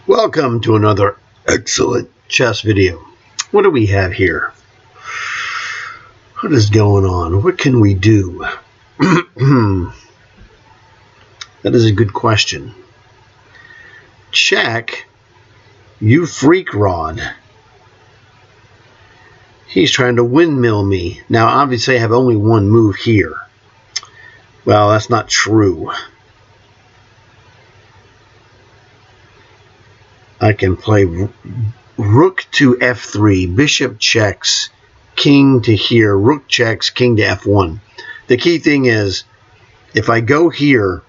Welcome to another excellent chess video. What do we have here? What is going on? What can we do? That is a good question. Check, you freak rod. He's trying to windmill me. Now, obviously, I have only one move here. Well, that's not true. I can play rook to f3, bishop checks, king to here, rook checks, king to f1. The key thing is, if I go here,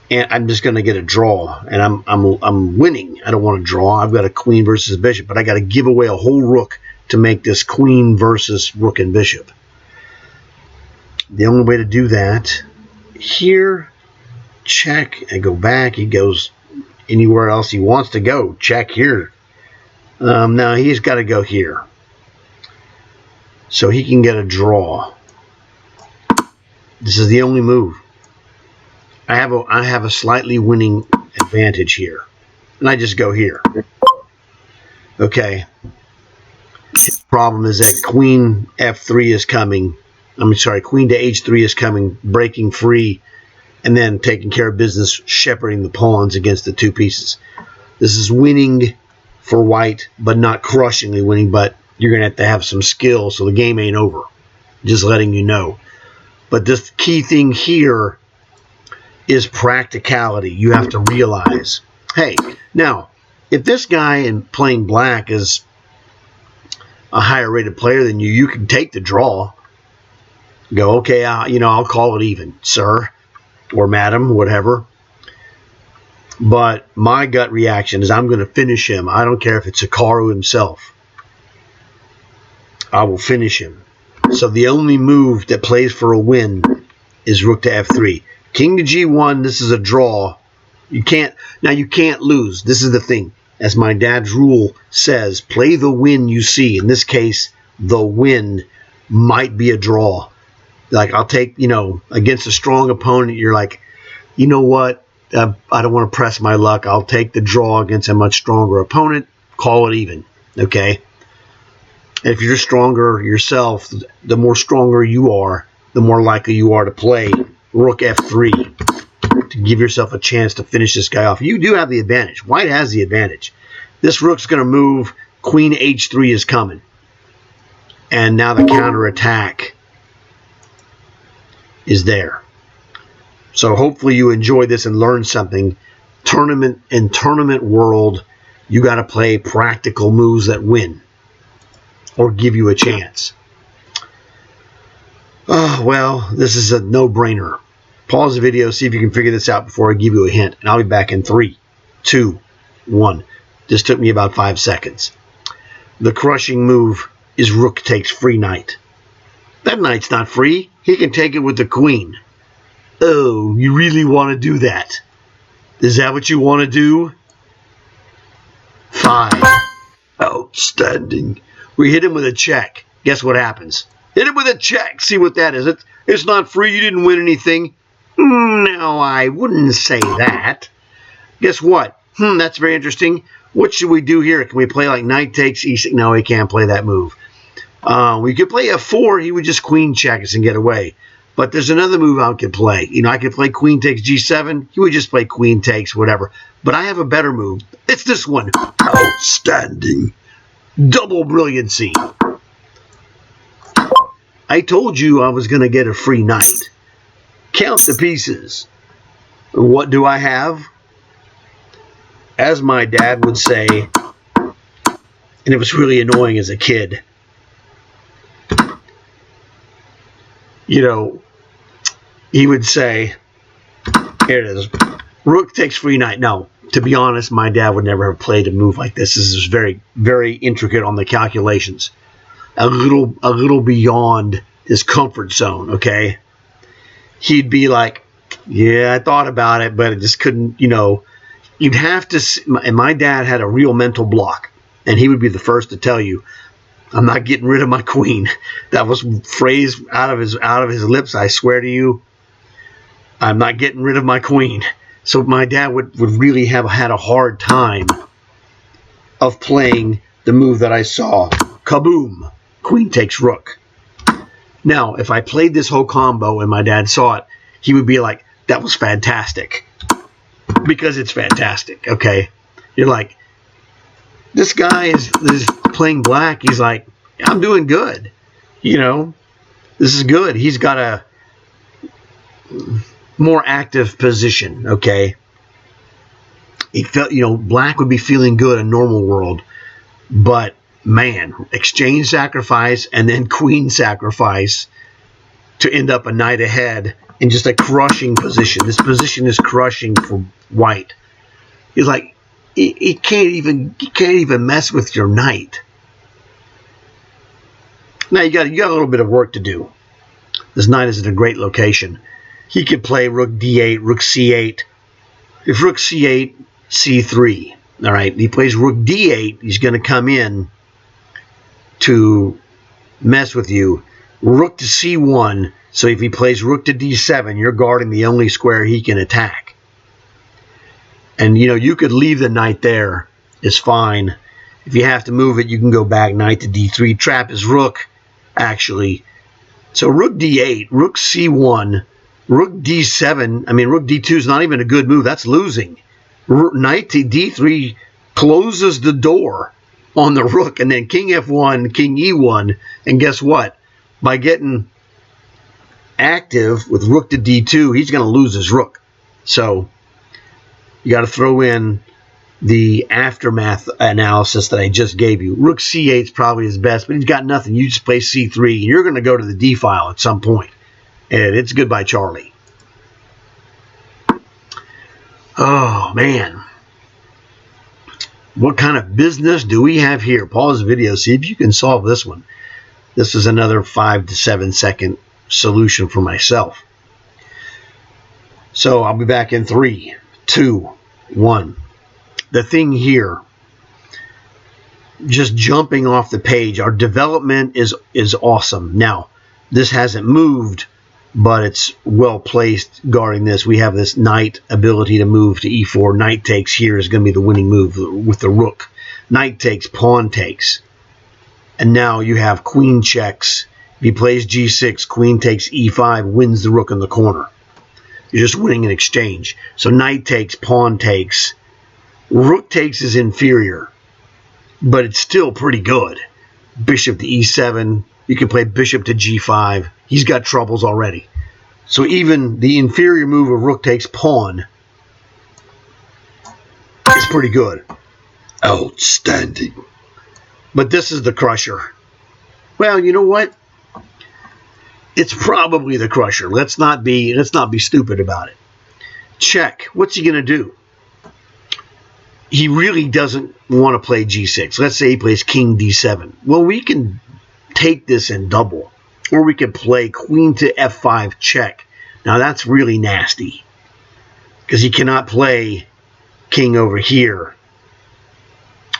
and I'm just going to get a draw, and I'm winning. I don't want to draw. I've got a queen versus bishop, but I got to give away a whole rook to make this queen versus rook and bishop. The only way to do that, here, check, and go back. He goes anywhere else he wants to go. Check here. Now he's got to go here, so he can get a draw. This is the only move. I have a slightly winning advantage here, and I just go here. Okay. The problem is that queen f3 is coming. Queen to h3 is coming, breaking free, and then taking care of business, shepherding the pawns against the two pieces. This is winning for white, but not crushingly winning, but you're going to have some skill, so the game ain't over. Just letting you know. But this key thing here is practicality. You have to realize, hey, now, if this guy in playing black is a higher rated player than you, you can take the draw. Go, okay, I'll call it even, sir. Or madam, whatever. But my gut reaction is I'm going to finish him. I don't care if it's Hikaru himself. I will finish him. So the only move that plays for a win is rook to f3. King to g1, this is a draw. You can't lose. This is the thing. As my dad's rule says, play the win you see. In this case, the win might be a draw. Like, I'll take, against a strong opponent, you're like, you know what? I don't want to press my luck. I'll take the draw against a much stronger opponent. Call it even. Okay? And if you're stronger yourself, the more stronger you are, the more likely you are to play rook f3 to give yourself a chance to finish this guy off. You do have the advantage. White has the advantage. This rook's going to move. Queen h3 is coming. And now the counterattack is there. So hopefully you enjoy this and learn something. Tournament world, you got to play practical moves that win or give you a chance. Oh, well, this is a no-brainer. Pause the video, see if you can figure this out before I give you a hint. And I'll be back in 3, 2, 1. This took me about 5 seconds. The crushing move is rook takes free knight. That knight's not free. He can take it with the queen. Oh, you really want to do that? Is that what you want to do? 5. Outstanding. We hit him with a check. Guess what happens? Hit him with a check. See what that is. It's not free. You didn't win anything. No, I wouldn't say that. Guess what? That's very interesting. What should we do here? Can we play like knight takes e6? No, he can't play that move. We could play f4. He would just queen check us and get away. But there's another move I could play. I could play queen takes g7. He would just play queen takes, whatever. But I have a better move. It's this one. Outstanding. Double brilliancy. I told you I was going to get a free knight. Count the pieces. What do I have? As my dad would say, and it was really annoying as a kid, he would say, here it is, rook takes free knight. No, to be honest, my dad would never have played a move like this. This is very, very intricate on the calculations. A little beyond his comfort zone, okay? He'd be like, yeah, I thought about it, but it just couldn't, you'd have to, and my dad had a real mental block, and he would be the first to tell you, I'm not getting rid of my queen. That was phrased out of his lips. I swear to you, I'm not getting rid of my queen. So my dad would really have had a hard time of playing the move that I saw. Kaboom! Queen takes rook. Now, if I played this whole combo and my dad saw it, he would be like, that was fantastic. Because it's fantastic, okay? You're like, this guy is playing black. He's like, I'm doing good. You know, this is good. He's got a more active position, okay? He felt, black would be feeling good in normal world. But, man, exchange sacrifice and then queen sacrifice to end up a knight ahead in just a crushing position. This position is crushing for white. He's like, you can't even mess with your knight. Now you got a little bit of work to do. This knight is in a great location. He could play rook d8, rook c8. If rook c8, c3. All right, he plays rook d8. He's going to come in to mess with you. Rook to c1. So if he plays rook to d7, you're guarding the only square he can attack. And, you could leave the knight there. It's fine. If you have to move it, you can go back knight to d3. Trap his rook, actually. So rook d8, rook c1, rook d7. I mean, rook d2 is not even a good move. That's losing. Knight to d3 closes the door on the rook. And then king f1, king e1. And guess what? By getting active with rook to d2, he's going to lose his rook. So you got to throw in the aftermath analysis that I just gave you. Rook c8 is probably his best, but he's got nothing. You just play c3, and you're going to go to the d file at some point. And it's goodbye, Charlie. Oh, man. What kind of business do we have here? Pause the video. See if you can solve this one. This is another 5 to 7 second solution for myself. So I'll be back in 3, 2, 1. The thing here, just jumping off the page, our development is awesome. Now, this hasn't moved, but it's well placed guarding this. We have this knight ability to move to e4. Knight takes here is going to be the winning move with the rook. Knight takes, pawn takes. And now you have queen checks. If he plays g6, queen takes e5, wins the rook in the corner. You're just winning an exchange. So knight takes, pawn takes. Rook takes is inferior, but it's still pretty good. Bishop to e7. You can play bishop to g5. He's got troubles already. So even the inferior move of rook takes pawn is pretty good. Outstanding. But this is the crusher. Well, you know what? It's probably the crusher. Let's not be stupid about it. Check. What's he going to do? He really doesn't want to play g6. Let's say he plays king d7. Well, we can take this and double. Or we can play queen to f5 check. Now that's really nasty. Because he cannot play king over here.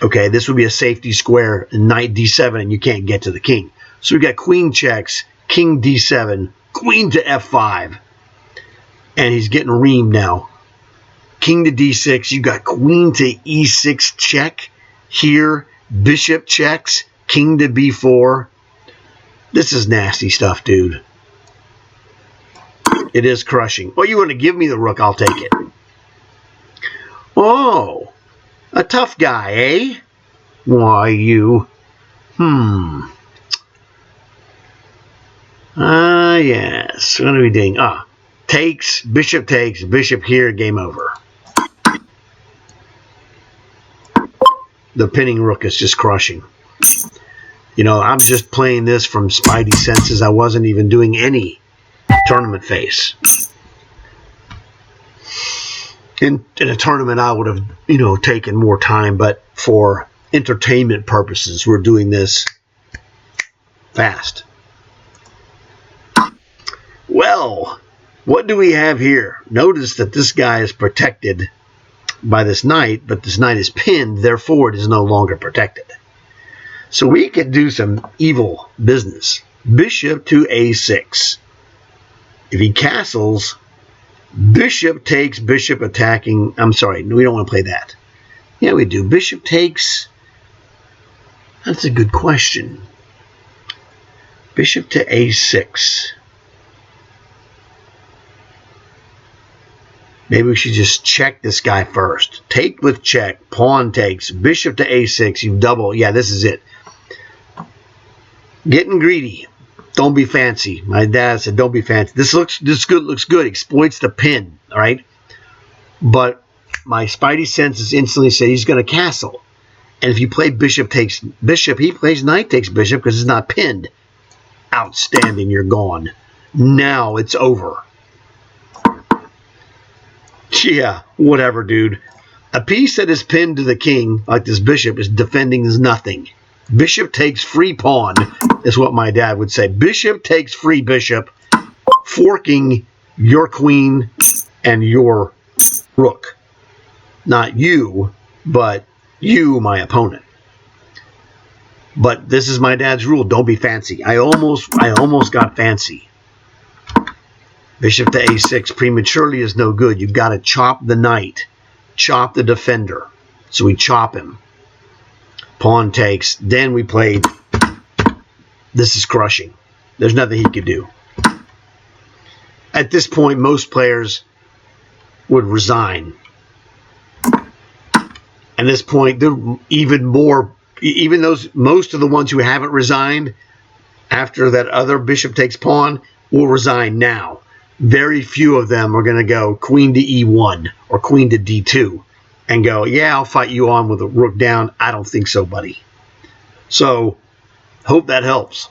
Okay, this would be a safety square, knight d7, and you can't get to the king. So we got queen checks, king d7, queen to f5. And he's getting reamed now. King to d6, you got queen to e6 check. Here, bishop checks, king to b4. This is nasty stuff, dude. It is crushing. Oh, you want to give me the rook, I'll take it. Oh, a tough guy, eh? Why, you? Yes. What are we doing? Takes, bishop here, game over. The pinning rook is just crushing. I'm just playing this from spidey senses. I wasn't even doing any tournament face. In a tournament, I would have, taken more time, but for entertainment purposes, we're doing this fast. Well, what do we have here? Notice that this guy is protected by this knight, but this knight is pinned, therefore it is no longer protected. So we could do some evil business. Bishop to a6. If he castles, Bishop takes, bishop attacking. I'm sorry, we don't want to play that. Yeah, we do. Bishop takes. That's a good question. Bishop to a6. Maybe we should just check this guy first. Take with check. Pawn takes. Bishop to a6. You double. Yeah, this is it. Getting greedy. Don't be fancy. My dad said, don't be fancy. This looks good. Exploits the pin. All right. But my spidey senses instantly say he's going to castle. And if you play bishop takes bishop, he plays knight takes bishop because it's not pinned. Outstanding. You're gone. Now it's over. Yeah, whatever, dude. A piece that is pinned to the king, like this bishop, is defending is nothing. Bishop takes free pawn, is what my dad would say. Bishop takes free bishop, forking your queen and your rook. Not you, but you, my opponent. But this is my dad's rule. Don't be fancy. I almost got fancy. Bishop to a6 prematurely is no good. You've got to chop the knight. Chop the defender. So we chop him. Pawn takes. Then we played. This is crushing. There's nothing he could do. At this point, most players would resign. At this point, they're even more. Even those, most of the ones who haven't resigned after that other bishop takes pawn will resign now. Very few of them are going to go queen to e1 or queen to d2 and go, yeah, I'll fight you on with a rook down. I don't think so, buddy. So, hope that helps.